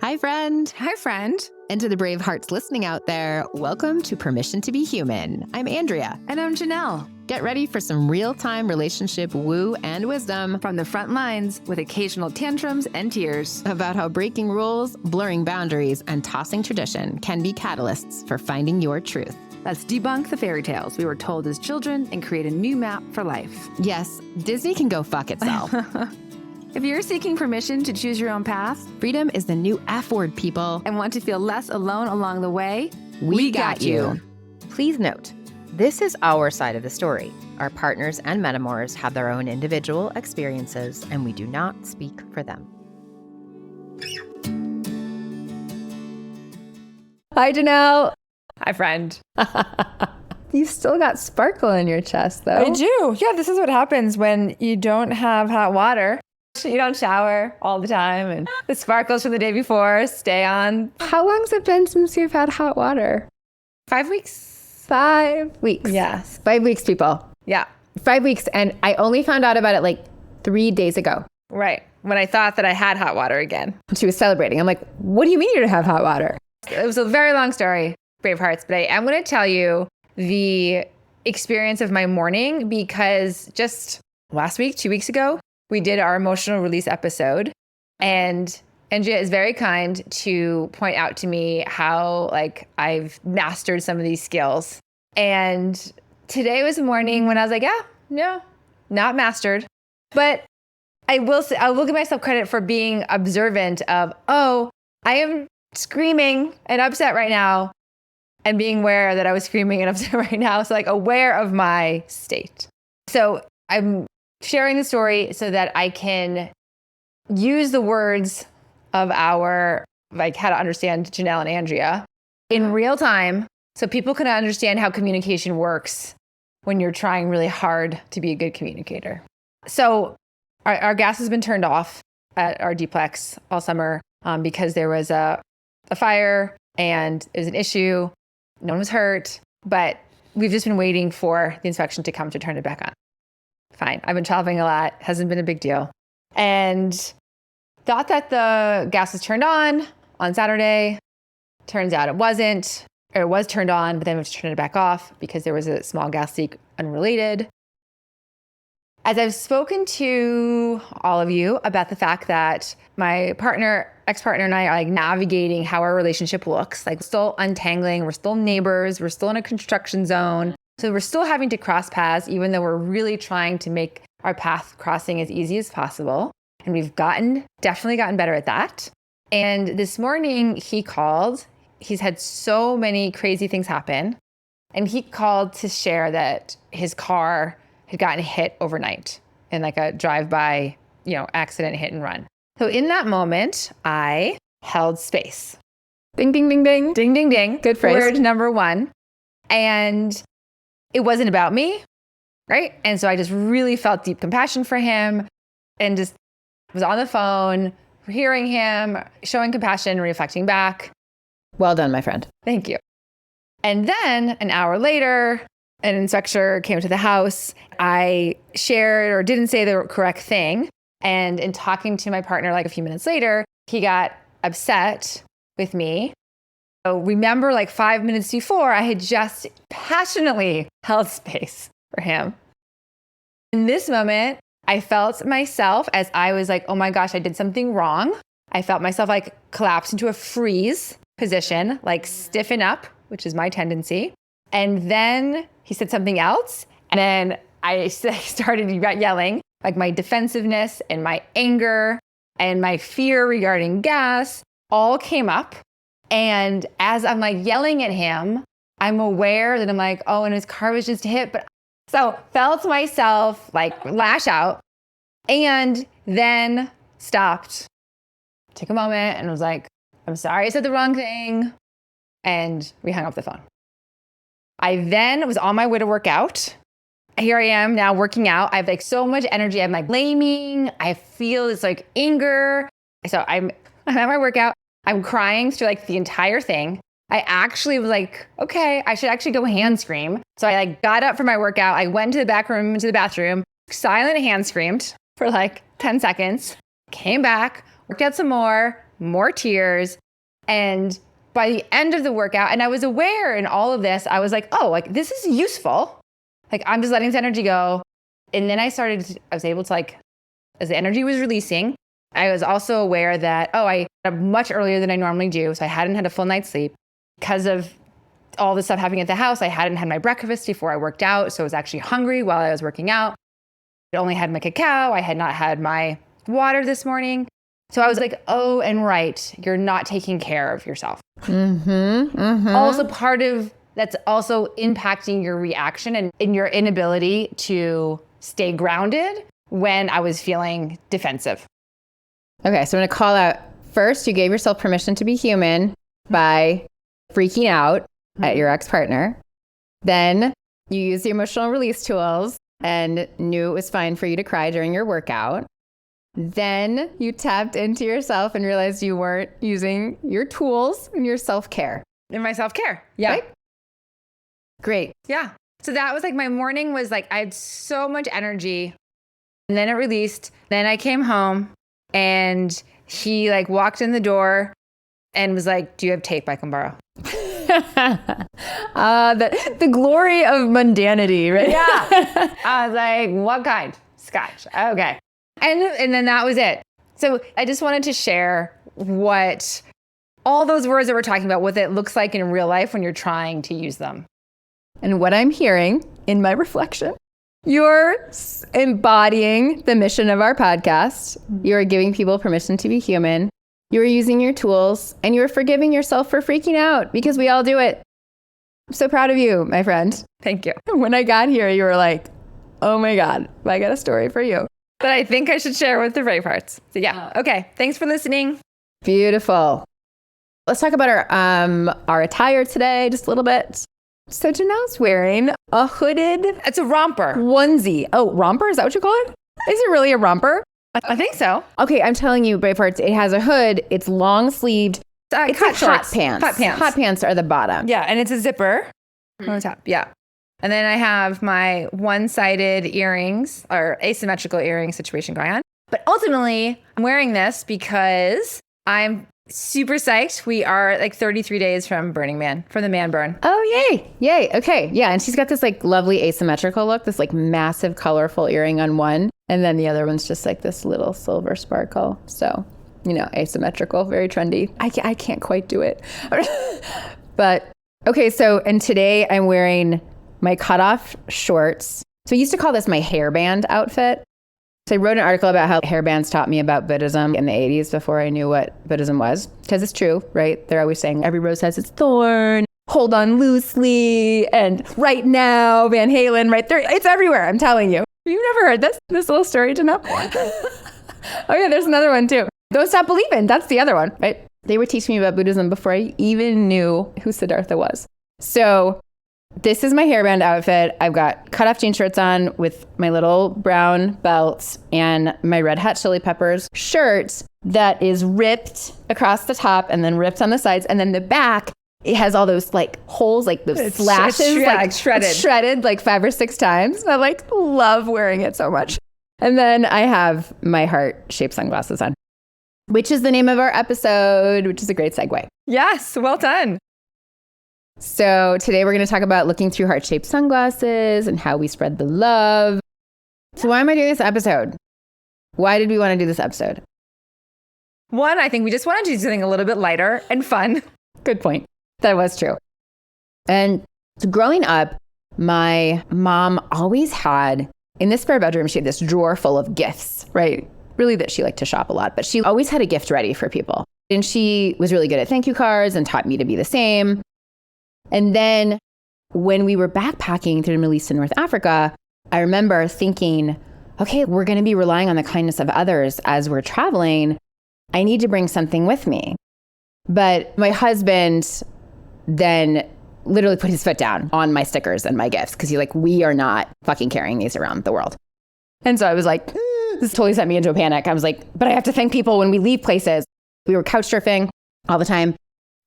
Hi, friend. Hi, friend. And to the brave hearts listening out there, welcome to Permission to be Human. I'm Andrea. And I'm Janelle. Get ready for some real-time relationship woo and wisdom from the front lines with occasional tantrums and tears about how breaking rules, blurring boundaries, and tossing tradition can be catalysts for finding your truth. Let's debunk the fairy tales we were told as children and create a new map for life. Yes, Disney can go fuck itself. If you're seeking permission to choose your own path, freedom is the new F word, people, and want to feel less alone along the way, we got you. Please note, this is our side of the story. Our partners and metamors have their own individual experiences, and we do not speak for them. Hi, Janelle. Hi, friend. You still got sparkle in your chest, though. I do. Yeah, this is what happens when you don't have hot water. You don't shower all the time, and the sparkles from the day before stay on. How long's it been since you've had hot water? 5 weeks. 5 weeks. Yes. 5 weeks, people. Yeah. 5 weeks, and I only found out about it like 3 days ago. Right. When I thought that I had hot water again. She was celebrating. I'm like, what do you mean you don't have hot water? It was a very long story, brave hearts, but I am going to tell you the experience of my morning because just last week, 2 weeks ago, we did our emotional release episode, and Andrea is very kind to point out to me how I've mastered some of these skills. And today was a morning when I was like, no, not mastered. But I will give myself credit for being observant of, I am screaming and upset right now, and being aware that I was screaming and upset right now. So aware of my state. So I'm sharing the story so that I can use the words of our, how to understand Janelle and Andrea in real time so people can understand how communication works when you're trying really hard to be a good communicator. So our gas has been turned off at our duplex all summer because there was a fire and it was an issue. No one was hurt, but we've just been waiting for the inspection to come to turn it back on. Fine. I've been traveling a lot. Hasn't been a big deal. And thought that the gas was turned on Saturday. Turns out it wasn't, or it was turned on, but then we have to turn it back off because there was a small gas leak unrelated. As I've spoken to all of you about the fact that my ex-partner and I are navigating how our relationship looks, still untangling, we're still neighbors, we're still in a construction zone. So we're still having to cross paths, even though we're really trying to make our path crossing as easy as possible. And we've definitely gotten better at that. And this morning he called. He's had so many crazy things happen. And he called to share that his car had gotten hit overnight in a drive-by, accident, hit and run. So in that moment, I held space. Ding, ding, ding, ding. Ding, ding, ding. Good phrase. Word number one. And it wasn't about me, right? And so I just really felt deep compassion for him and just was on the phone, hearing him, showing compassion, reflecting back. Well done, my friend. Thank you. And then an hour later, an inspector came to the house. I shared or didn't say the correct thing. And in talking to my partner a few minutes later, he got upset with me. So remember 5 minutes before, I had just passionately held space for him. In this moment, I felt myself as I was oh my gosh, I did something wrong. I felt myself collapse into a freeze position, stiffen up, which is my tendency. And then he said something else. And then I started yelling, my defensiveness and my anger and my fear regarding gas all came up. And as I'm yelling at him, I'm aware that I'm and his car was just hit. But so felt myself lash out and then stopped, took a moment and was I'm sorry I said the wrong thing. And we hung up the phone. I then was on my way to work out. Here I am now working out. I have so much energy. I'm blaming. I feel this anger. So I'm at my workout. I'm crying through the entire thing. I actually was okay, I should actually go hand scream. So I got up from my workout. I went to the back room, to the bathroom, silent hand screamed for 10 seconds, came back, worked out some more, more tears. And by the end of the workout, and I was aware in all of this, I was like, oh, like this is useful. Like I'm just letting this energy go. And then I was able to like, as the energy was releasing, I was also aware that, I got up much earlier than I normally do. So I hadn't had a full night's sleep because of all this stuff happening at the house. I hadn't had my breakfast before I worked out. So I was actually hungry while I was working out. I only had my cacao. I had not had my water this morning. So I was like, oh, and right, you're not taking care of yourself. Also part of that's also impacting your reaction and in your inability to stay grounded when I was feeling defensive. Okay, so I'm going to call out, first, you gave yourself permission to be human by freaking out at your ex-partner. Then you used the emotional release tools and knew it was fine for you to cry during your workout. Then you tapped into yourself and realized you weren't using your tools and your self-care. In my self-care. Yeah. Right? Great. Yeah. So that was like my morning was like, I had so much energy and then it released. Then I came home and he like walked in the door and was like, do you have tape I can borrow? The glory of mundanity, right? Yeah. I was like, what kind? Scotch. Okay. And then that was it. So I just wanted to share what all those words that we're talking about, what it looks like in real life when you're trying to use them. And what I'm hearing in my reflection, you're embodying the mission of our podcast. You're giving people permission to be human. You're using your tools and you're forgiving yourself for freaking out because we all do it. I'm so proud of you, my friend. Thank you. When I got here, you were like, oh my God, I got a story for you. But I think I should share with the brave parts. So yeah. Okay. Thanks for listening. Beautiful. Let's talk about our attire today just a little bit. So Janelle's wearing a hooded... It's a romper. Onesie. Oh, romper? Is that what you call it? Is it really a romper? I think so. Okay, I'm telling you, Bravehearts, it has a hood. It's long sleeved. It's cut like shorts. hot pants. Hot pants. Hot pants are the bottom. Yeah, and it's a zipper on the top. Yeah. And then I have my one-sided earrings or asymmetrical earring situation going on. But ultimately, I'm wearing this because I'm super psyched. We are like 33 days from Burning Man, from the man burn. Oh, yay. Yay. Okay. Yeah. And she's got this like lovely asymmetrical look, this like massive colorful earring on one. And then the other one's just like this little silver sparkle. So, you know, asymmetrical, very trendy. I can't quite do it. But okay. So, and today I'm wearing my cutoff shorts. So I used to call this my hairband outfit. So I wrote an article about how hairbands taught me about Buddhism in the 80s before I knew what Buddhism was. Because it's true, right? They're always saying every rose has its thorn, hold on loosely, and right now, Van Halen, right there. It's everywhere, I'm telling you. You've never heard this little story, Janelle? Oh yeah, there's another one too. Don't stop believing. That's the other one, right? They were teaching me about Buddhism before I even knew who Siddhartha was. So this is my hairband outfit. I've got cutoff jean shirts on with my little brown belts and my Red Hot Chili Peppers shirt that is ripped across the top and then ripped on the sides. And then the back, it has all those like holes, like those slashes, like shredded. It's shredded like 5 or 6 times. And I like love wearing it so much. And then I have my heart-shaped sunglasses on, which is the name of our episode, which is a great segue. Yes, well done. So today we're going to talk about looking through heart-shaped sunglasses and how we spread the love. So why am I doing this episode? Why did we want to do this episode? One, I think we just wanted to do something a little bit lighter and fun. Good point. That was true. And so growing up, my mom always had, in this spare bedroom, she had this drawer full of gifts, right? Really that she liked to shop a lot, but she always had a gift ready for people. And she was really good at thank you cards and taught me to be the same. And then when we were backpacking through the Middle East and North Africa, I remember thinking, okay, we're going to be relying on the kindness of others as we're traveling. I need to bring something with me. But my husband then literally put his foot down on my stickers and my gifts because he's like, we are not fucking carrying these around the world. And so I was like, this totally sent me into a panic. I was like, but I have to thank people when we leave places. We were couch surfing all the time.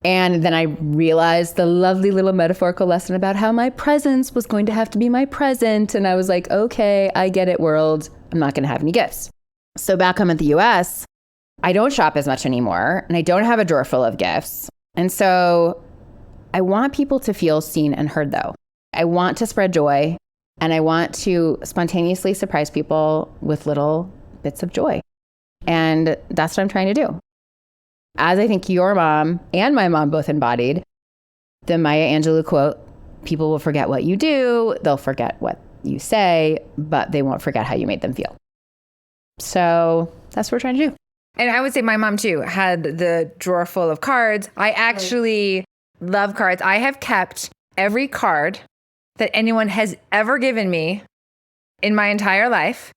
And then I realized the lovely little metaphorical lesson about how my presence was going to have to be my present. And I was like, okay, I get it, world. I'm not going to have any gifts. So back home at the US, I don't shop as much anymore, and I don't have a drawer full of gifts. And so I want people to feel seen and heard, though. I want to spread joy, and I want to spontaneously surprise people with little bits of joy. And that's what I'm trying to do. As I think your mom and my mom both embodied, the Maya Angelou quote, people will forget what you do, they'll forget what you say, but they won't forget how you made them feel. So that's what we're trying to do. And I would say my mom too had the drawer full of cards. I actually love cards. I have kept every card that anyone has ever given me in my entire life.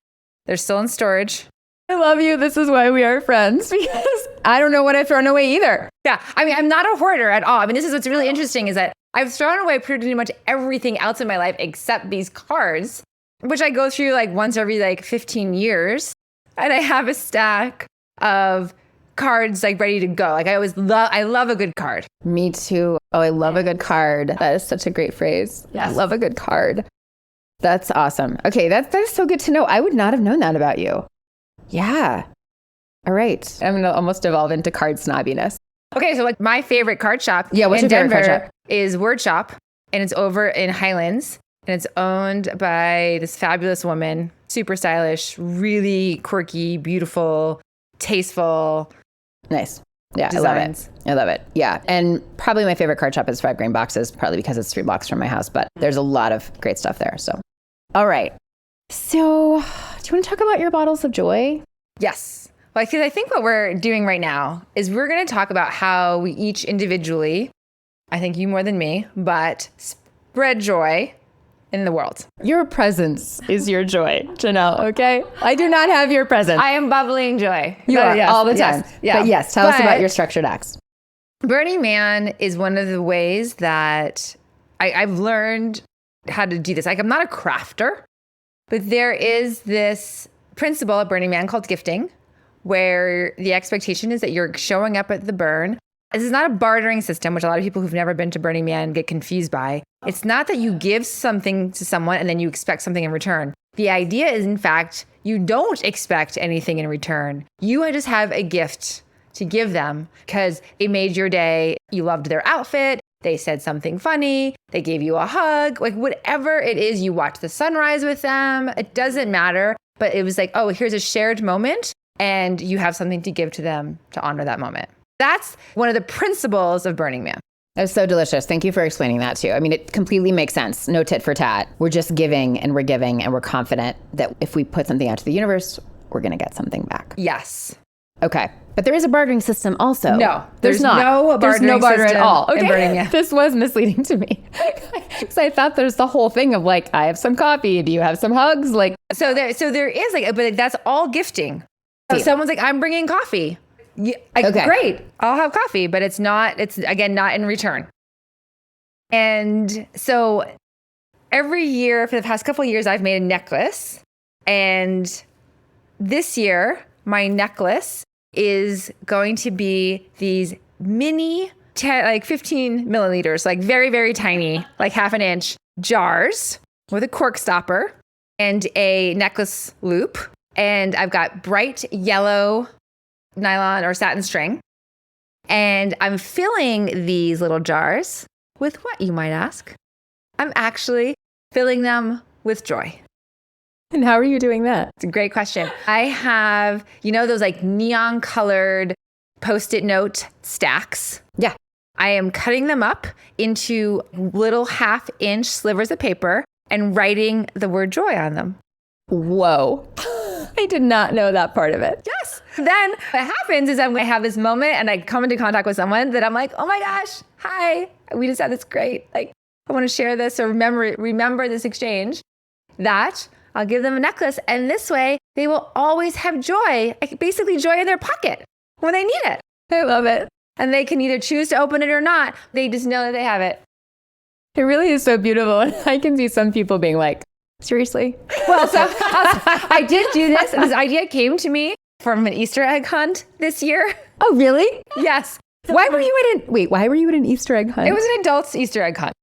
They're still in storage. I love you. This is why we are friends, because I don't know what I've thrown away either. Yeah. I mean, I'm not a hoarder at all. I mean, this is what's really interesting is that I've thrown away pretty much everything else in my life except these cards, which I go through like once every like 15 years. And I have a stack of cards like ready to go. Like I love a good card. Me too. Oh, I love a good card. That is such a great phrase. Yes. I love a good card. That's awesome. Okay, that is so good to know. I would not have known that about you. Yeah. All right. I'm going to almost evolve into card snobbiness. Okay, so like my favorite card shop Yeah, what's in your favorite Denver card shop? is Word Shop, and it's over in Highlands, and it's owned by this fabulous woman, super stylish, really quirky, beautiful, tasteful. Nice. Yeah, Designs. I love it. Yeah. And probably my favorite card shop is 5 Grain Boxes, partly because it's 3 blocks from my house, but there's a lot of great stuff there. So, all right. So, do you want to talk about your bottles of joy? Yes. Well, because I think what we're doing right now is we're going to talk about how we each individually, I think you more than me, but spread joy in the world. Your presence is your joy, Janelle, okay? I do not have your presence. I am bubbling joy. You are all the time. Yes, yeah. But yes, tell us about your structured acts. Burning Man is one of the ways that I've learned how to do this. Like, I'm not a crafter, but there is this principle at Burning Man called gifting, where the expectation is that you're showing up at the burn. This is not a bartering system, which a lot of people who've never been to Burning Man get confused by. It's not that you give something to someone and then you expect something in return. The idea is, in fact, you don't expect anything in return. You just have a gift to give them because it made your day. You loved their outfit. They said something funny. They gave you a hug. Like whatever it is, you watched the sunrise with them. It doesn't matter. But it was like, oh, here's a shared moment. And you have something to give to them to honor that moment. That's one of the principles of Burning Man. That's so delicious. Thank you for explaining that too. I mean, it completely makes sense. No tit for tat. We're just giving and we're confident that if we put something out to the universe, we're going to get something back. Yes. Okay. But there is a bartering system also. No, there's not. There's no barter at all. Okay. in Burning Man. This was misleading to me. Because I thought there's the whole thing of like, I have some coffee. Do you have some hugs? Like, So there is like, but that's all gifting. So someone's like, I'm bringing coffee. Yeah, Okay. Great. I'll have coffee, but it's again, not in return. And so every year for the past couple of years, I've made a necklace. And this year, my necklace is going to be these mini, like 15 milliliters, like very, very tiny, like half an inch jars with a cork stopper and a necklace loop. And I've got bright yellow nylon or satin string. And I'm filling these little jars with what, you might ask? I'm actually filling them with joy. and how are you doing that? It's a great question. I have, those like neon colored Post-it note stacks. Yeah. I am cutting them up into little 1/2-inch slivers of paper and writing the word joy on them. Whoa. I did not know that part of it. Yes. Then what happens is I have this moment and I come into contact with someone that I'm like, oh my gosh, hi, we just had this great, like, I want to share this or remember this exchange. That I'll give them a necklace. And this way they will always have joy, basically joy in their pocket when they need it. I love it. And they can either choose to open it or not. They just know that they have it. It really is so beautiful. And I can see some people being like, seriously? Well, so I did do this. And this idea came to me from an Easter egg hunt this year. Oh, really? Yes. Why were you at an Easter egg hunt? It was an adult Easter egg hunt.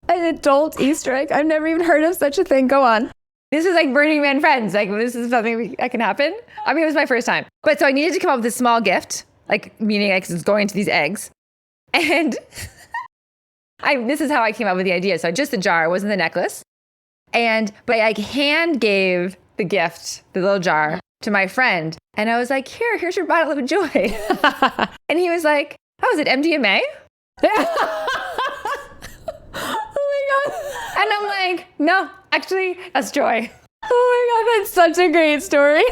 An adult Easter egg? I've never even heard of such a thing. Go on. This is like Burning Man friends. Like, this is something that can happen. I mean, it was my first time. But so I needed to come up with a small gift, like meaning like it's going to these eggs. And this is how I came up with the idea. So just the jar, it wasn't the necklace. But I like hand gave the gift, the little jar, to my friend. And I was like, here's your bottle of joy. And he was like, oh, is it MDMA? Oh my God. And I'm like, no, actually, that's joy. Oh my God, that's such a great story.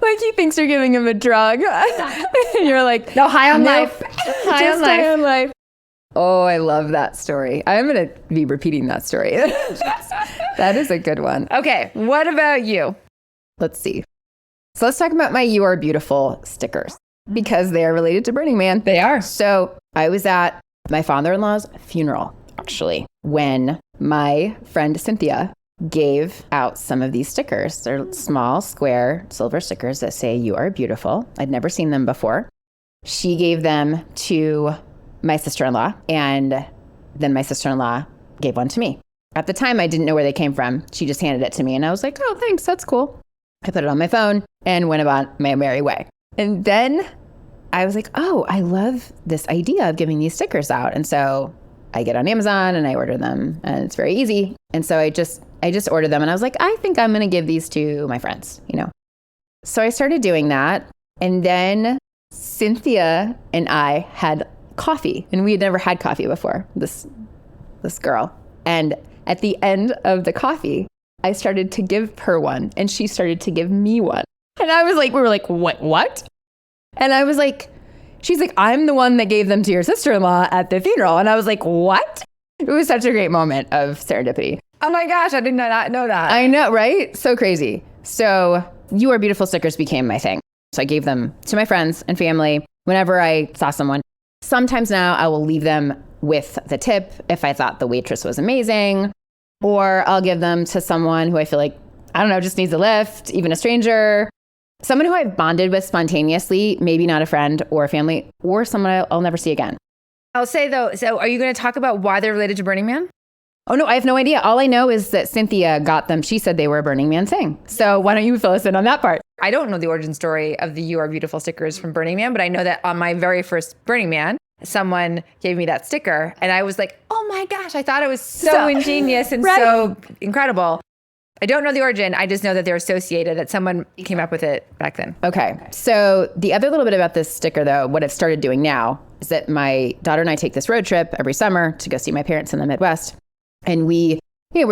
Like he thinks you're giving him a drug. And you're like, no, high on nope, life. High on life. Oh, I love that story. I'm going to be repeating that story. That is a good one. Okay, what about you? Let's see. So let's talk about my You Are Beautiful stickers because they are related to Burning Man. They are. So I was at my father-in-law's funeral, actually, when my friend Cynthia gave out some of these stickers. They're small, square, silver stickers that say, You Are Beautiful. I'd never seen them before. She gave them to my sister-in-law, and then my sister-in-law gave one to me. At the time, I didn't know where they came from. She just handed it to me, and I was like, oh, thanks, that's cool. I put it on my phone and went about my merry way. And then I was like, oh, I love this idea of giving these stickers out. And so I get on Amazon and I order them, and it's very easy. And so I just ordered them, and I was like, I think I'm going to give these to my friends, So I started doing that. And then Cynthia and I had coffee, and we had never had coffee before, this girl. And at the end of the coffee, I started to give her one, and she started to give me one. And I was like, we were like, what? And I was like, she's like, I'm the one that gave them to your sister-in-law at the funeral. And I was like, what? It was such a great moment of serendipity. Oh my gosh, I did not know that. I know, right? So crazy. So You Are Beautiful stickers became my thing. So I gave them to my friends and family whenever I saw someone. Sometimes now I will leave them with the tip if I thought the waitress was amazing, or I'll give them to someone who I feel like, I don't know, just needs a lift, even a stranger, someone who I've bonded with spontaneously, maybe not a friend or a family, or someone I'll never see again. I'll say though, so are you going to talk about why they're related to Burning Man? Oh no, I have no idea. All I know is that Cynthia got them. She said they were a Burning Man thing. So why don't you fill us in on that part? I don't know the origin story of the You Are Beautiful stickers from Burning Man, but I know that on my very first Burning Man, someone gave me that sticker and I was like, oh my gosh, I thought it was so ingenious and so incredible. I don't know the origin. I just know that they're associated, that someone came up with it back then. Okay. So the other little bit about this sticker, though, what I've started doing now is that my daughter and I take this road trip every summer to go see my parents in the Midwest. And we're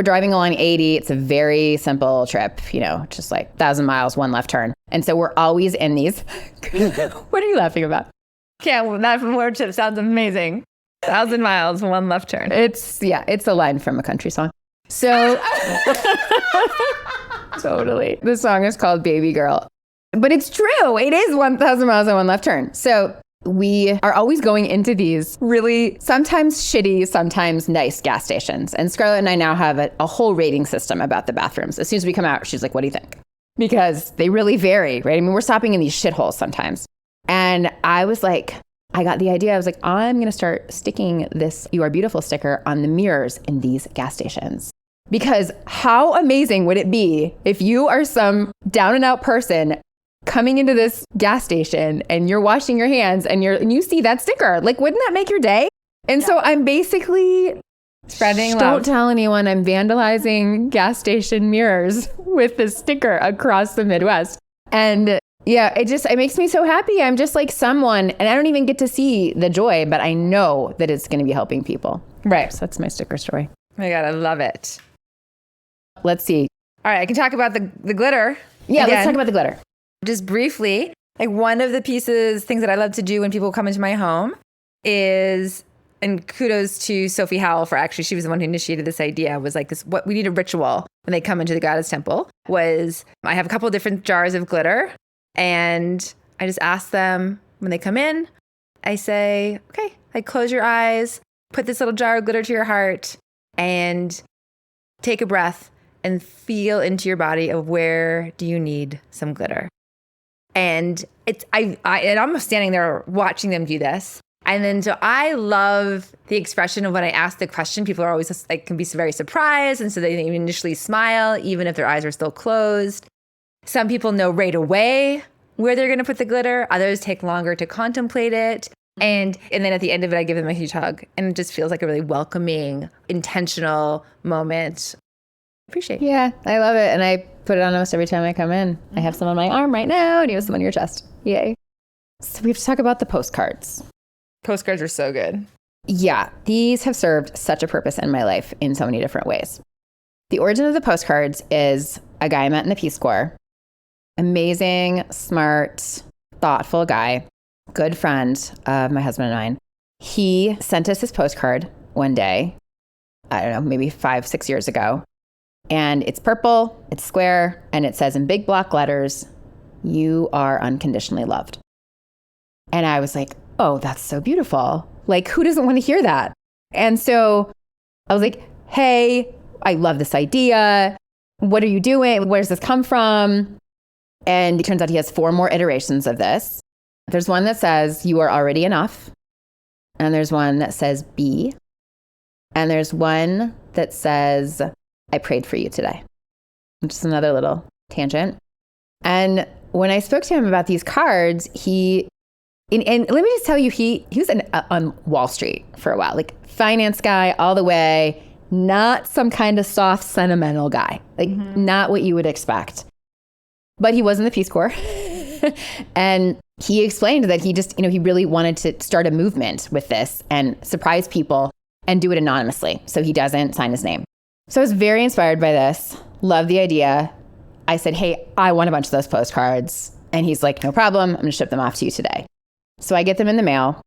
driving along 80. It's a very simple trip, just like 1,000 miles, one left turn. And so we're always in these. What are you laughing about? Yeah, well, that from road trip sounds amazing. 1,000 miles, one left turn. It's a line from a country song. So totally. The song is called Baby Girl. But it's true. It is 1,000 miles and one left turn. So we are always going into these really sometimes shitty, sometimes nice gas stations. And Scarlett and I now have a whole rating system about the bathrooms. As soon as we come out, she's like, what do you think? Because they really vary, right? I mean, we're stopping in these shitholes sometimes. And I was like, I got the idea. I was like, I'm going to start sticking this You Are Beautiful sticker on the mirrors in these gas stations. Because how amazing would it be if you are some down and out person coming into this gas station and you're washing your hands and you see that sticker? Like, wouldn't that make your day? And so I'm basically spreading love. Don't tell anyone I'm vandalizing gas station mirrors with this sticker across the Midwest. And yeah, it makes me so happy. I'm just like someone, and I don't even get to see the joy, but I know that it's going to be helping people. Right. So that's my sticker story. Oh my God, I love it. Let's see. All right, I can talk about the glitter. Yeah, again. Let's talk about the glitter. Just briefly, like one of the things that I love to do when people come into my home is, and kudos to Sophie Howell for actually, she was the one who initiated this idea, was like this, what we need a ritual when they come into the goddess temple was I have a couple of different jars of glitter and I just ask them when they come in, I say, okay, like close your eyes, put this little jar of glitter to your heart and take a breath and feel into your body of where do you need some glitter. And I'm standing there watching them do this. And then so I love the expression of when I ask the question, people are always just, like, can be very surprised. And so they initially smile, even if their eyes are still closed. Some people know right away where they're going to put the glitter. Others take longer to contemplate it. And then at the end of it, I give them a huge hug. And it just feels like a really welcoming, intentional moment. Appreciate it. Yeah, I love it. And I put it on almost every time I come in. I have some on my arm right now, and you have some on your chest. Yay. So we have to talk about the postcards. Postcards are so good. Yeah, these have served such a purpose in my life in so many different ways. The origin of the postcards is a guy I met in the Peace Corps. Amazing, smart, thoughtful guy, good friend of my husband and mine. He sent us his postcard one day, I don't know, maybe 5-6 years ago. And it's purple, it's square, and it says in big block letters, "You are unconditionally loved." And I was like, oh, that's so beautiful. Like, who doesn't want to hear that? And so I was like, hey, I love this idea. What are you doing? Where does this come from? And it turns out he has 4 more iterations of this. There's one that says, "You are already enough." And there's one that says, "Be." And there's one that says, "I prayed for you today." Just another little tangent. And when I spoke to him about these cards, and let me just tell you, he was on Wall Street for a while, like finance guy all the way, not some kind of soft, sentimental guy, like not what you would expect. But he was in the Peace Corps. And he explained that he just, he really wanted to start a movement with this and surprise people and do it anonymously, so he doesn't sign his name. So I was very inspired by this, loved the idea. I said, hey, I want a bunch of those postcards. And he's like, no problem, I'm going to ship them off to you today. So I get them in the mail,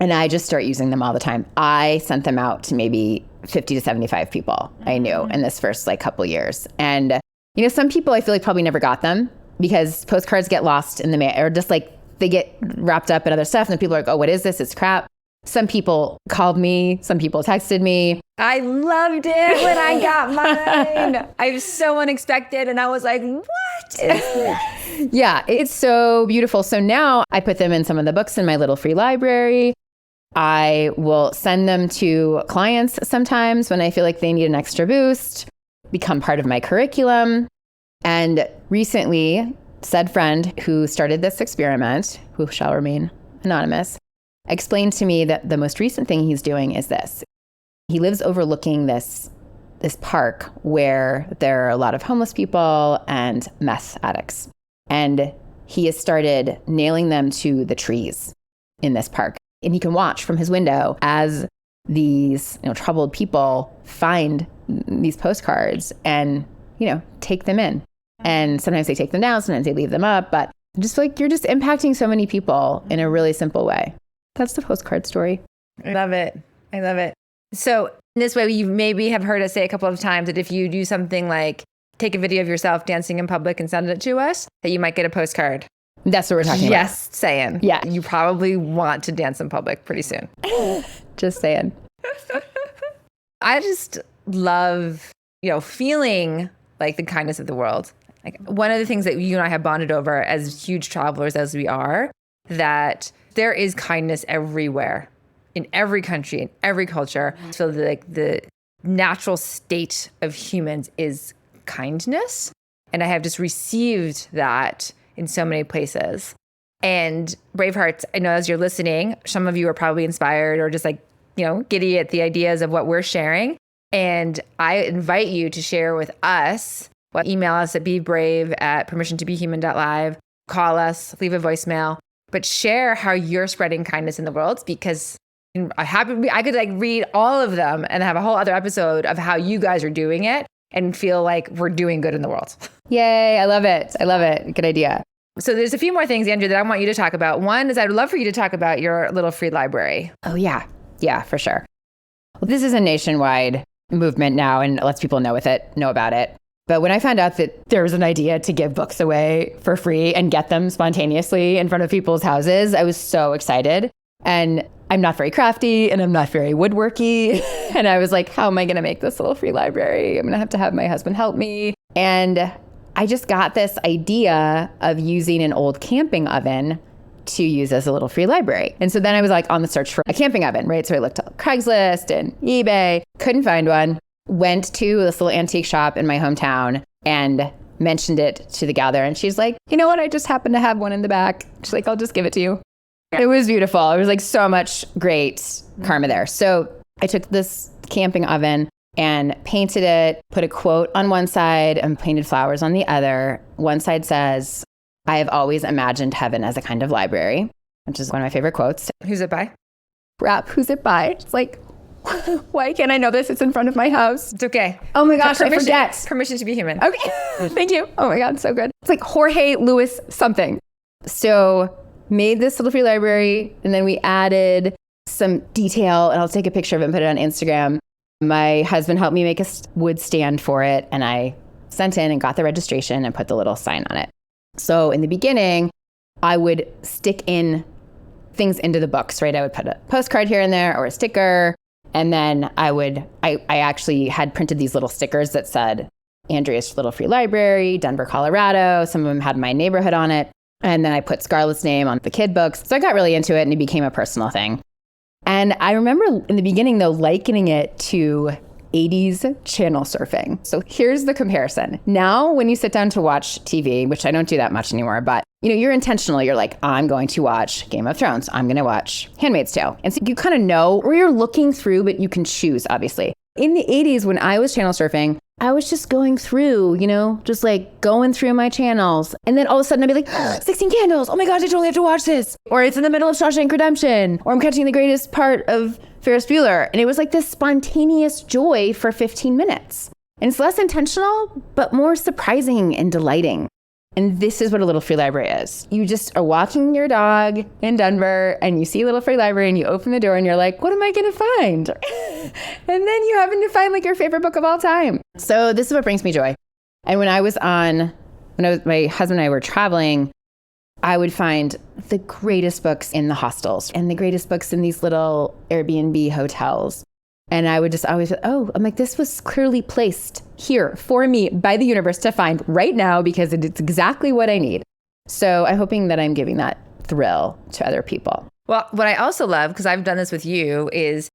and I just start using them all the time. I sent them out to maybe 50 to 75 people I knew in this first couple years. And, some people I feel like probably never got them because postcards get lost in the mail, or just they get wrapped up in other stuff. And then people are like, oh, what is this? It's crap. Some people called me. Some people texted me. I loved it when I got mine. I was so unexpected. And I was like, what is this? Yeah, it's so beautiful. So now I put them in some of the books in my little free library. I will send them to clients sometimes when I feel like they need an extra boost, become part of my curriculum. And recently, said friend who started this experiment, who shall remain anonymous, explained to me that the most recent thing he's doing is this. He lives overlooking this park where there are a lot of homeless people and meth addicts. And he has started nailing them to the trees in this park. And he can watch from his window as these troubled people find these postcards and, take them in. And sometimes they take them down, sometimes they leave them up. But just you're just impacting so many people in a really simple way. That's the postcard story. I love it. I love it. So in this way, you maybe have heard us say a couple of times that if you do something like take a video of yourself dancing in public and send it to us, that you might get a postcard. That's what we're talking about. Just saying. Yeah. You probably want to dance in public pretty soon. Just saying. I just love, feeling like the kindness of the world. Like one of the things that you and I have bonded over as huge travelers as we are, that there is kindness everywhere, in every country, in every culture. So the natural state of humans is kindness. And I have just received that in so many places. And Bravehearts, I know as you're listening, some of you are probably inspired or just giddy at the ideas of what we're sharing. And I invite you to share with us. Email us at bebrave@permissiontobehuman.live. Call us, leave a voicemail, but share how you're spreading kindness in the world, because I could read all of them and have a whole other episode of how you guys are doing it and feel like we're doing good in the world. Yay. I love it. I love it. Good idea. So there's a few more things, Andrea, that I want you to talk about. One is I'd love for you to talk about your little free library. Oh, yeah. Yeah, for sure. Well, this is a nationwide movement now, and lots of people know about it. But when I found out that there was an idea to give books away for free and get them spontaneously in front of people's houses, I was so excited. And I'm not very crafty and I'm not very woodworky. And I was like, how am I going to make this little free library? I'm going to have my husband help me. And I just got this idea of using an old camping oven to use as a little free library. And so then I was like on the search for a camping oven, right? So I looked at Craigslist and eBay, couldn't find one. Went to this little antique shop in my hometown and mentioned it to the gal there. And she's like, you know what? I just happen to have one in the back. She's like, I'll just give it to you. It was beautiful. It was like so much great karma there. So I took this camping oven and painted it, put a quote on one side and painted flowers on the other. One side says, I have always imagined heaven as a kind of library, which is one of my favorite quotes. Who's it by? Rap, who's it by? It's like, why can't I know this? It's in front of my house. It's okay. Oh my gosh, I forget. Permission to be human. Okay, thank you. Oh my God, so good. It's like Jorge Luis something. So made this little free library, and then we added some detail, and I'll take a picture of it and put it on Instagram. My husband helped me make a wood stand for it, and I sent in and got the registration and put the little sign on it. So in the beginning, I would stick in things into the books, right? I would put a postcard here and there or a sticker. And then I actually had printed these little stickers that said Andrea's Little Free Library, Denver, Colorado. Some of them had my neighborhood on it. And then I put Scarlett's name on the kid books. So I got really into it and it became a personal thing. And I remember in the beginning though, likening it to 80s channel surfing. So here's the comparison. Now, when you sit down to watch TV, which I don't do that much anymore, but you're intentional. You're like, I'm going to watch Game of Thrones. I'm going to watch Handmaid's Tale. And so you kind of know where you're looking through, but you can choose, obviously. In the 80s, when I was channel surfing, I was just going through, just like going through my channels. And then all of a sudden I'd be like, 16 Candles. Oh my gosh, I totally have to watch this. Or it's in the middle of Shawshank Redemption. Or I'm catching the greatest part of Ferris Bueller. And it was like this spontaneous joy for 15 minutes. And it's less intentional, but more surprising and delighting. And this is what a little free library is. You just are walking your dog in Denver and you see a little free library and you open the door and you're like, what am I going to find? And then you happen to find like your favorite book of all time. So this is what brings me joy. And when my husband and I were traveling, I would find the greatest books in the hostels and the greatest books in these little Airbnb hotels. And I would just always, I'm like, this was clearly placed here for me by the universe to find right now because it's exactly what I need. So I'm hoping that I'm giving that thrill to other people. Well, what I also love, because I've done this with you, is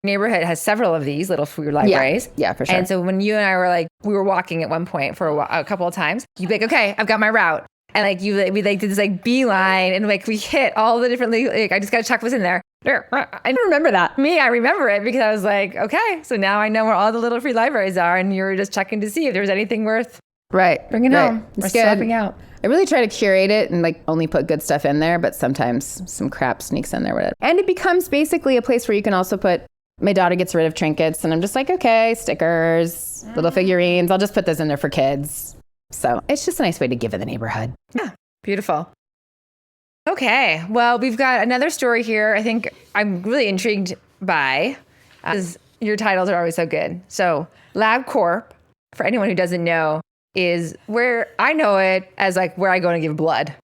neighborhood has several of these little free libraries. Yeah, for sure. And so when you and I we were walking at one point for a couple of times, you'd be like, okay, I've got my route. And we did this beeline and we hit all the different, I just got to check what's in there. I don't remember that. I remember it because I was like, okay, so now I know where all the little free libraries are, and you were just checking to see if there was anything worth bringing home or swapping out. I really try to curate it and only put good stuff in there, but sometimes some crap sneaks in there with it. And it becomes basically a place where you can also put, my daughter gets rid of trinkets, and I'm just like, okay, stickers, little figurines, I'll just put those in there for kids. So it's just a nice way to give in the neighborhood. Yeah, beautiful. Okay, well, we've got another story here. I think I'm really intrigued by, because your titles are always so good. So LabCorp, for anyone who doesn't know, is where I know it as where I go to give blood.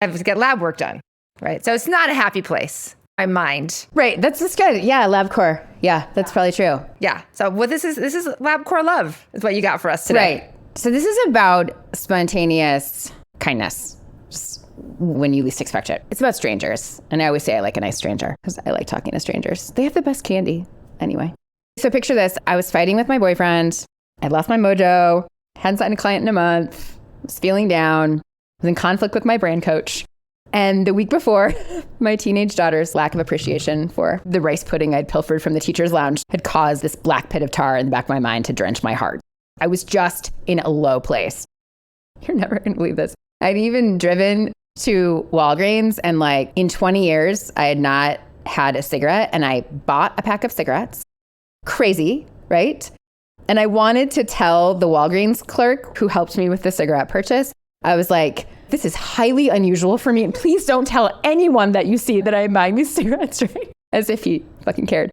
I have to get lab work done, right? So it's not a happy place, my mind. Right, that's good. Yeah, LabCorp. Yeah, that's probably true. Yeah, so what this is LabCorp love is what you got for us today. Right, so this is about spontaneous kindness. Just when you least expect it. It's about strangers. And I always say I like a nice stranger because I like talking to strangers. They have the best candy anyway. So picture this. I was fighting with my boyfriend. I lost my mojo. Hadn't signed a client in a month. Was feeling down. Was in conflict with my brand coach. And the week before, my teenage daughter's lack of appreciation for the rice pudding I'd pilfered from the teacher's lounge had caused this black pit of tar in the back of my mind to drench my heart. I was just in a low place. You're never going to believe this. I'd even driven to Walgreens and in 20 years, I had not had a cigarette and I bought a pack of cigarettes. Crazy, right? And I wanted to tell the Walgreens clerk who helped me with the cigarette purchase, I was like, this is highly unusual for me and please don't tell anyone that you see that I'm buying these cigarettes, right? As if he fucking cared.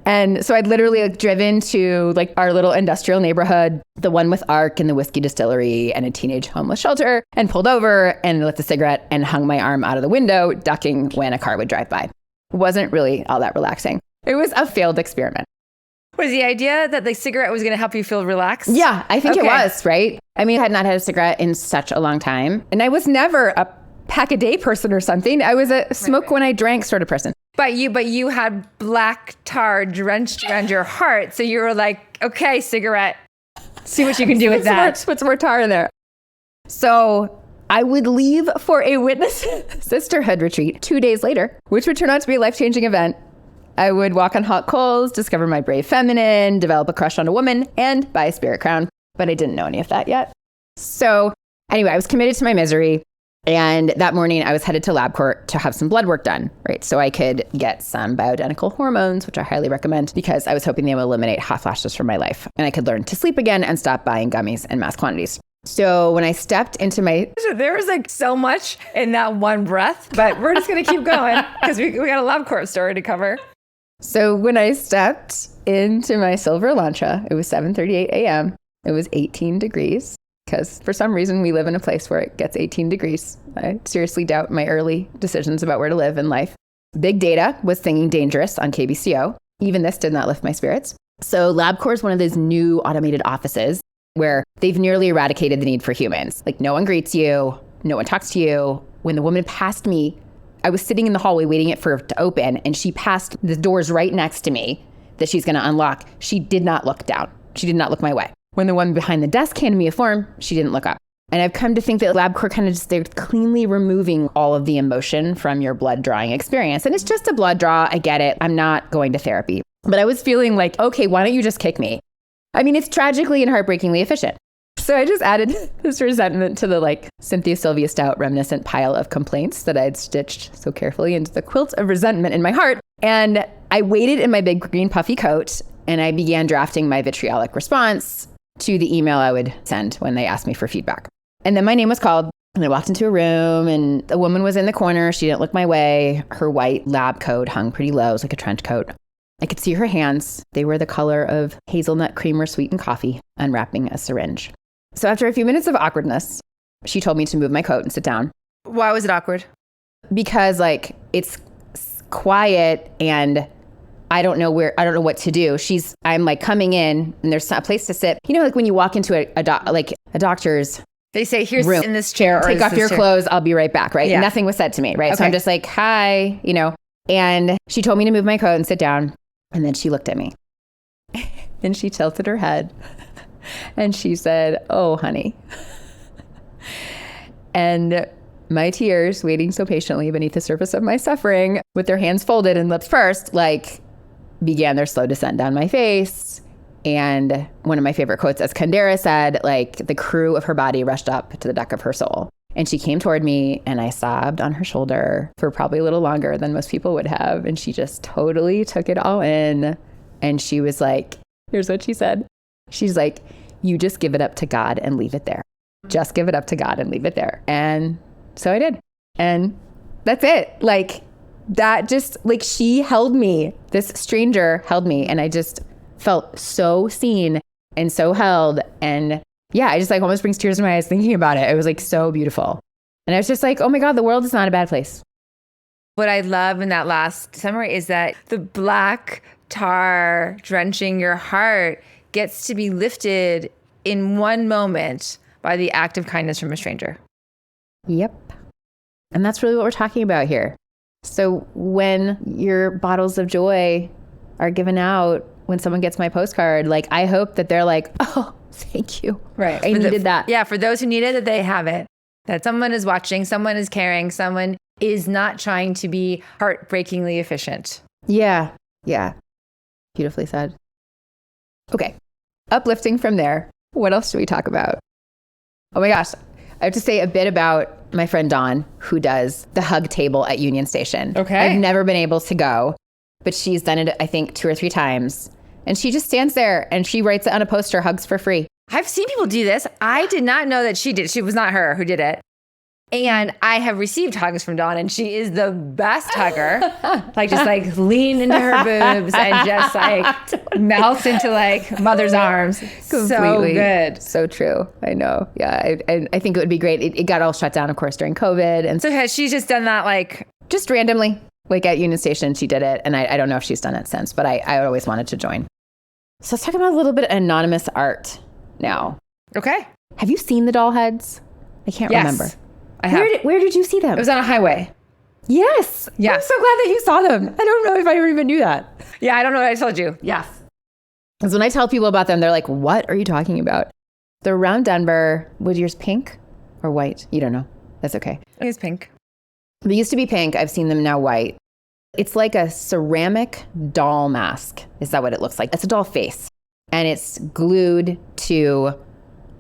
And so I'd literally driven to our little industrial neighborhood, the one with ARC and the whiskey distillery and a teenage homeless shelter, and pulled over and lit the cigarette and hung my arm out of the window, ducking when a car would drive by. It wasn't really all that relaxing. It was a failed experiment. Was the idea that the cigarette was going to help you feel relaxed? Yeah, I think it was, right? I mean, I had not had a cigarette in such a long time. And I was never a pack-a-day person or something. I was a smoke when I drank sort of person. But you had black tar drenched around your heart. So you were like, okay, cigarette, see what you can do with that. Put some more tar in there. So I would leave for a witness sisterhood retreat 2 days later, which would turn out to be a life-changing event. I would walk on hot coals, discover my brave feminine, develop a crush on a woman, and buy a spirit crown. But I didn't know any of that yet. So anyway, I was committed to my misery. And that morning I was headed to LabCorp to have some blood work done, right? So I could get some bioidentical hormones, which I highly recommend because I was hoping they would eliminate hot flashes from my life. And I could learn to sleep again and stop buying gummies in mass quantities. So when I stepped into my... There was like so much in that one breath, but we're just going to keep going because we got a LabCorp story to cover. So when I stepped into my silver Elantra, it was 7:38 a.m. It was 18 degrees because for some reason we live in a place where it gets 18 degrees. I seriously doubt my early decisions about where to live in life. Big Data was singing Dangerous on KBCO. Even this did not lift my spirits. So LabCorp is one of those new automated offices where they've nearly eradicated the need for humans. Like no one greets you, no one talks to you. When the woman passed me, I was sitting in the hallway waiting for it to open, and she passed the doors right next to me that she's going to unlock. She did not look down. She did not look my way. When the woman behind the desk handed me a form, she didn't look up. And I've come to think that LabCorp kind of just, they're cleanly removing all of the emotion from your blood drawing experience. And it's just a blood draw. I get it. I'm not going to therapy. But I was feeling like, okay, why don't you just kick me? I mean, it's tragically and heartbreakingly efficient. So I just added this resentment to the like Cynthia Sylvia Stout reminiscent pile of complaints that I'd stitched so carefully into the quilt of resentment in my heart. And I waited in my big green puffy coat and I began drafting my vitriolic response to the email I would send when they asked me for feedback. And then my name was called and I walked into a room and a woman was in the corner. She didn't look my way. Her white lab coat hung pretty low. It was like a trench coat. I could see her hands. They were the color of hazelnut creamer sweetened coffee, unwrapping a syringe. So after a few minutes of awkwardness, she told me to move my coat and sit down. Why was it awkward? Because like it's quiet and I don't know what to do. I'm like coming in and there's a place to sit. You know, like when you walk into a doctor's They say, here's room, in this chair. take off your clothes. I'll be right back. Right. Yeah. Nothing was said to me. Right. Okay. So I'm just like, hi, you know, and she told me to move my coat and sit down. And then she looked at me and she tilted her head and she said, oh, honey. And my tears, waiting so patiently beneath the surface of my suffering, with their hands folded and lips pursed, like began their slow descent down my face. And one of my favorite quotes, as Kandera said, like the crew of her body rushed up to the deck of her soul. And she came toward me and I sobbed on her shoulder for probably a little longer than most people would have. And she just totally took it all in. And she was like, here's what she said. She's like, you just give it up to God and leave it there. Just give it up to God and leave it there. And so I did. And that's it. Like that just like she held me, this stranger held me. And I just felt so seen and so held. And yeah, I just like almost brings tears to my eyes thinking about it. It was like so beautiful. And I was just like, oh my God, the world is not a bad place. What I love in that last summary is that the black tar drenching your heart gets to be lifted in one moment by the act of kindness from a stranger. Yep. And that's really what we're talking about here. So when your bottles of joy are given out, when someone gets my postcard, like I hope that they're like, oh, thank you. Right. I needed that. Yeah. For those who need it, that they have it. That someone is watching, someone is caring, someone is not trying to be heartbreakingly efficient. Yeah. Yeah. Beautifully said. Okay. Uplifting from there. What else should we talk about? Oh my gosh. I have to say a bit about my friend Dawn, who does the hug table at Union Station. Okay. I've never been able to go, but she's done it, I think, 2 or 3 times. And she just stands there and she writes on a poster, hugs for free. I've seen people do this. I did not know that she did. She was not her who did it. And I have received hugs from Dawn, and she is the best hugger. Like just like lean into her boobs and just like melts into like mother's arms. Completely. So good. So true. I know. Yeah. I think it would be great. It got all shut down, of course, during COVID. And So has she just done that like just randomly, like at Union Station, she did it. And I don't know if she's done it since, but I always wanted to join. So let's talk about a little bit of anonymous art now. Okay. Have you seen the doll heads? I can't remember. I have. Where did you see them? It was on a highway. Yes. Yeah. I'm so glad that you saw them. I don't know if I even knew that. Yeah, I don't know what I told you. Yes. Because when I tell people about them, they're like, what are you talking about? They're around Denver. Was yours pink or white? You don't know. That's okay. It was pink. They used to be pink. I've seen them now white. It's like a ceramic doll mask. Is that what it looks like? It's a doll face. And it's glued to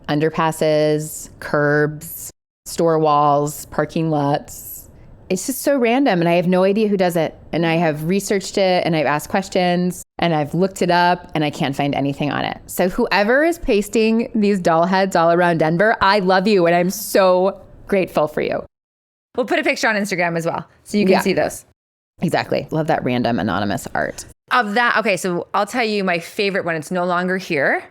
underpasses, curbs, store walls, parking lots. It's just so random. And I have no idea who does it. And I have researched it and I've asked questions and I've looked it up and I can't find anything on it. So whoever is pasting these doll heads all around Denver, I love you. And I'm so grateful for you. We'll put a picture on Instagram as well, so you can see those. Exactly. Love that random anonymous art. Of that, okay, so I'll tell you my favorite when it's no longer here,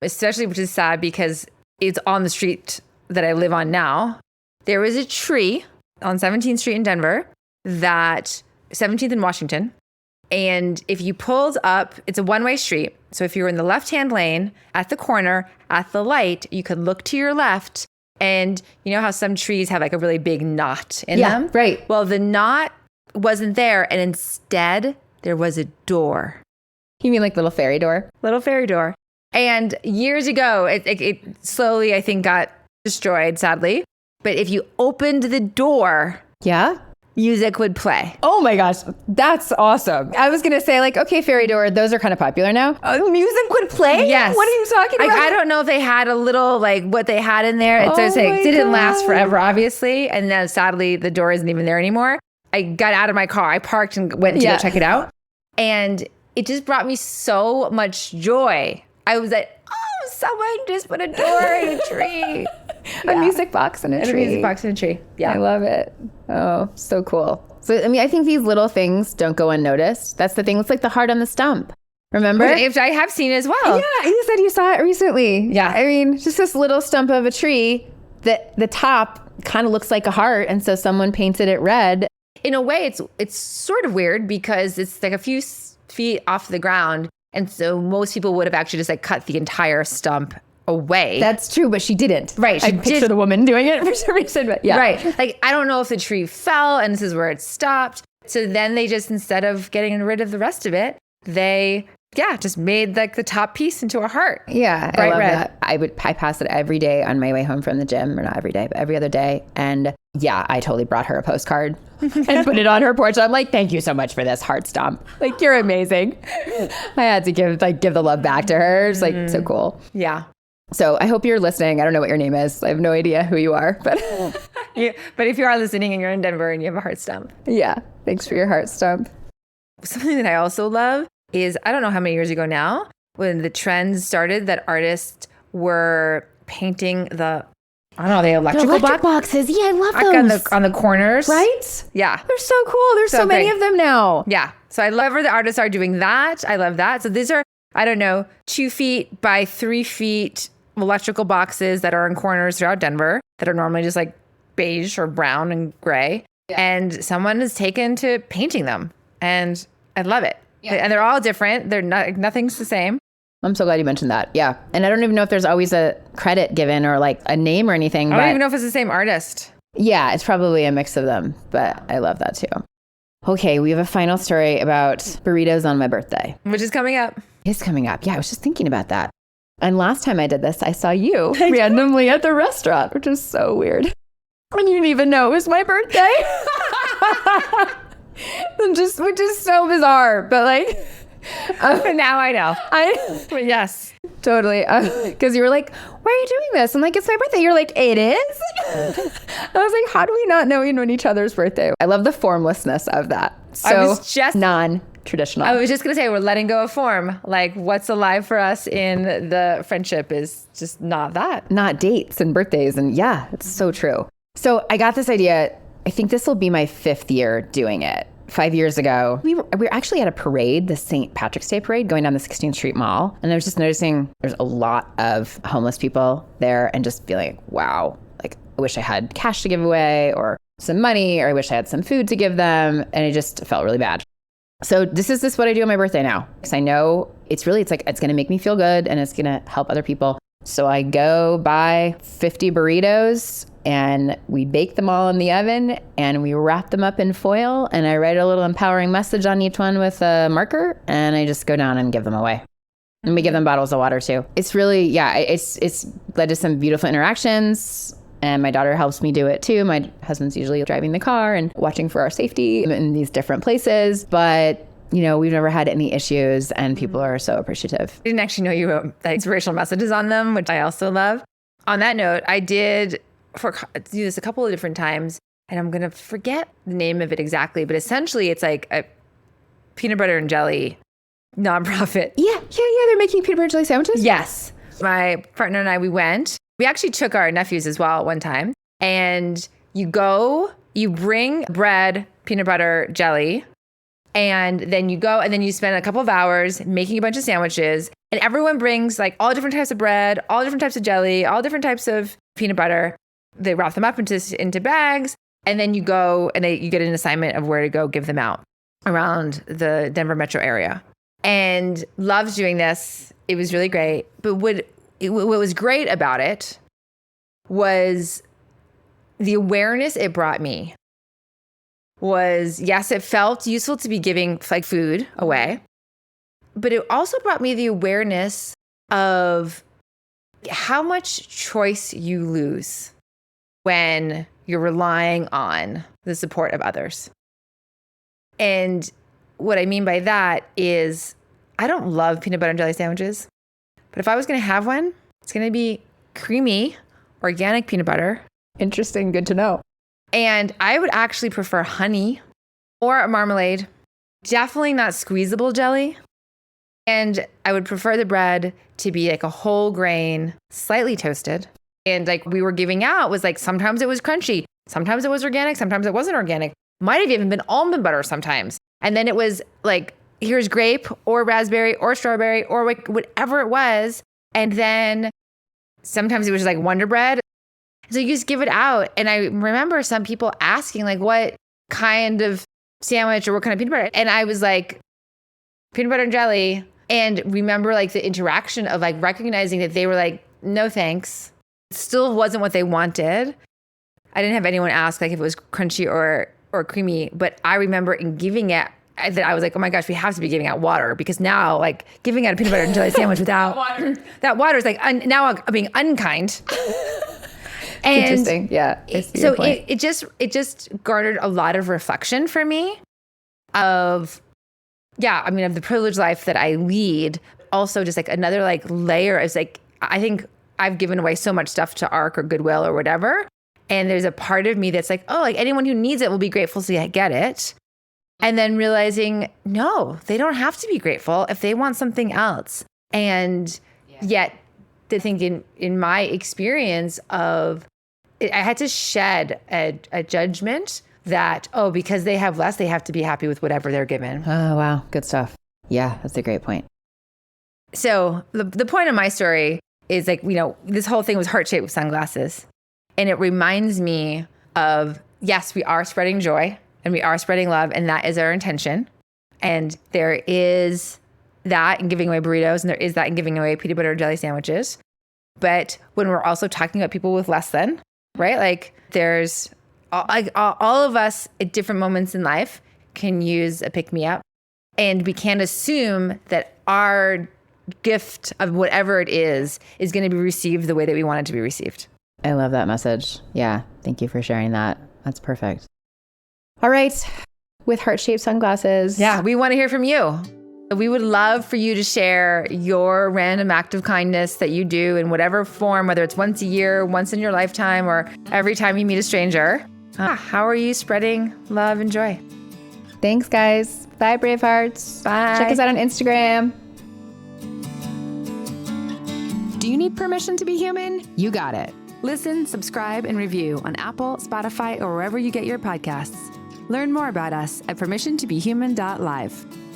especially, which is sad because it's on the street that I live on now. There was a tree on 17th Street in Denver, 17th in Washington. And if you pulled up, it's a one-way street. So if you were in the left-hand lane at the corner, at the light, you could look to your left. And you know how some trees have like a really big knot in them? Right. Well, the knot wasn't there. And instead, there was a door. You mean like little fairy door? Little fairy door. And years ago, it slowly, I think, got destroyed, sadly. But if you opened the door, music would play. Oh my gosh, that's awesome. I was going to say like, okay, fairy door, those are kind of popular now. Music would play? Yes. What are you talking about? I don't know if they had a little, like what they had in there. It didn't last forever, obviously. And then sadly, the door isn't even there anymore. I got out of my car. I parked and went to go check it out. And it just brought me so much joy. I was like, oh, someone just put a door in a tree. A music box in a tree. A music box in a tree. Yeah. I love it. Oh, so cool. So, I mean, I think these little things don't go unnoticed. That's the thing. It's like the heart on the stump. Remember? Which I have seen as well. Yeah, you said you saw it recently. Yeah. I mean, just this little stump of a tree that the top kind of looks like a heart. And so someone painted it red. In a way, it's sort of weird because it's like a few feet off the ground. And so most people would have actually just like cut the entire stump away. That's true, but she didn't. Right. I picture the woman doing it for some reason, but yeah. Right. Like, I don't know if the tree fell and this is where it stopped. So then they just, instead of getting rid of the rest of it, they, just made like the top piece into a heart. Yeah. Bright I love red. that. I pass it every day on my way home from the gym, or not every day, but every other day. And yeah, I totally brought her a postcard and put it on her porch. I'm like, thank you so much for this heart stomp. Like, you're amazing. I had to give the love back to her. It's like so cool. Yeah. So I hope you're listening. I don't know what your name is. I have no idea who you are, but but if you are listening and you're in Denver and you have a heart stump. Yeah. Thanks for your heart stump. Something that I also love is, I don't know how many years ago now, when the trend started that artists were painting the electrical boxes. Yeah, I love those. On the corners. Right? Yeah. They're so cool. There's so many of them now. Yeah. So I love where the artists are doing that. I love that. So these are, 2 feet by 3 feet electrical boxes that are in corners throughout Denver that are normally just like beige or brown and gray. Yeah. And someone has taken to painting them. And I love it. Yeah. And they're all different. They're not, nothing's the same. I'm so glad you mentioned that. Yeah. And I don't even know if there's always a credit given or like a name or anything. I don't even know if it's the same artist. Yeah, it's probably a mix of them, but I love that too. Okay, we have a final story about burritos on my birthday. Which is coming up. It's coming up. Yeah, I was just thinking about that. And last time I did this, I saw you randomly at the restaurant, which is so weird. And you didn't even know it was my birthday. Which is so bizarre, but like... now I know. But yes. Totally. Because you were like, why are you doing this? I'm like, it's my birthday. You're like, it is? I was like, how do we not know each other's birthday? I love the formlessness of that. So non-traditional. I was just going to say, we're letting go of form. Like, what's alive for us in the friendship is just not that. Not dates and birthdays. And yeah, it's so true. So I got this idea. I think this will be my 5th year doing it. 5 years ago, we were actually at a parade, the St. Patrick's Day parade, going down the 16th Street Mall. And I was just noticing there's a lot of homeless people there and just feeling, wow, like I wish I had cash to give away or some money, or I wish I had some food to give them. And it just felt really bad. So this is what I do on my birthday now. Because I know it's going to make me feel good and it's going to help other people. So I go buy 50 burritos and we bake them all in the oven and we wrap them up in foil and I write a little empowering message on each one with a marker and I just go down and give them away. And we give them bottles of water too. It's really, it's led to some beautiful interactions. And my daughter helps me do it too. My husband's usually driving the car and watching for our safety in these different places. But, we've never had any issues and people are so appreciative. I didn't actually know you wrote the inspirational messages on them, which I also love. On that note, I did do this a couple of different times and I'm going to forget the name of it exactly. But essentially it's like a peanut butter and jelly nonprofit. Yeah. They're making peanut butter and jelly sandwiches? Yes. My partner and I, we actually took our nephews as well at one time. And you bring bread, peanut butter, jelly, and then you go and then you spend a couple of hours making a bunch of sandwiches. And everyone brings like all different types of bread, all different types of jelly, all different types of peanut butter. They wrap them up into bags. And then you go and you get an assignment of where to go give them out around the Denver metro area. And loves doing this. It was really great. But what was great about it was the awareness it brought me was, yes, it felt useful to be giving like food away, but it also brought me the awareness of how much choice you lose when you're relying on the support of others. And what I mean by that is I don't love peanut butter and jelly sandwiches, but if I was going to have one, it's going to be creamy, organic peanut butter. Interesting. Good to know. And I would actually prefer honey or a marmalade, definitely not squeezable jelly. And I would prefer the bread to be like a whole grain, slightly toasted. And like we were giving out was like, sometimes it was crunchy, sometimes it was organic, sometimes it wasn't organic. Might have even been almond butter sometimes. And then it was like, here's grape or raspberry or strawberry or like whatever it was. And then sometimes it was just like Wonder Bread. So you just give it out. And I remember some people asking like, what kind of sandwich or what kind of peanut butter? And I was like, peanut butter and jelly. And remember like the interaction of like recognizing that they were like, no thanks. It still wasn't what they wanted. I didn't have anyone ask like if it was crunchy or creamy, but I remember in giving it, that I was like, oh my gosh, we have to be giving out water because now like giving out a peanut butter and jelly sandwich without that water is like, now I'm being unkind. And interesting. Yeah. So it just garnered a lot of reflection for me of the privileged life that I lead. Also just like another like layer is like, I think I've given away so much stuff to ARC or Goodwill or whatever. And there's a part of me that's like, oh, like anyone who needs it will be grateful to get it. And then realizing, no, they don't have to be grateful if they want something else. And yet to think in my experience of, I had to shed a judgment that, oh, because they have less, they have to be happy with whatever they're given. Oh, wow. Good stuff. Yeah, that's a great point. So the point of my story is like, this whole thing was heart-shaped sunglasses. And it reminds me of, yes, we are spreading joy and we are spreading love, and that is our intention. And there is that in giving away burritos, and there is that in giving away peanut butter and jelly sandwiches. But when we're also talking about people with less than, right? Like there's all of us at different moments in life can use a pick-me-up. And we can't assume that our gift of whatever it is going to be received the way that we want it to be received. I love that message. Yeah. Thank you for sharing that. That's perfect. All right. With heart-shaped sunglasses. Yeah. We want to hear from you. We would love for you to share your random act of kindness that you do in whatever form, whether it's once a year, once in your lifetime, or every time you meet a stranger. How are you spreading love and joy? Thanks, guys. Bye, Bravehearts. Bye. Check us out on Instagram. Do you need permission to be human? You got it. Listen, subscribe, and review on Apple, Spotify, or wherever you get your podcasts. Learn more about us at permissiontobehuman.live.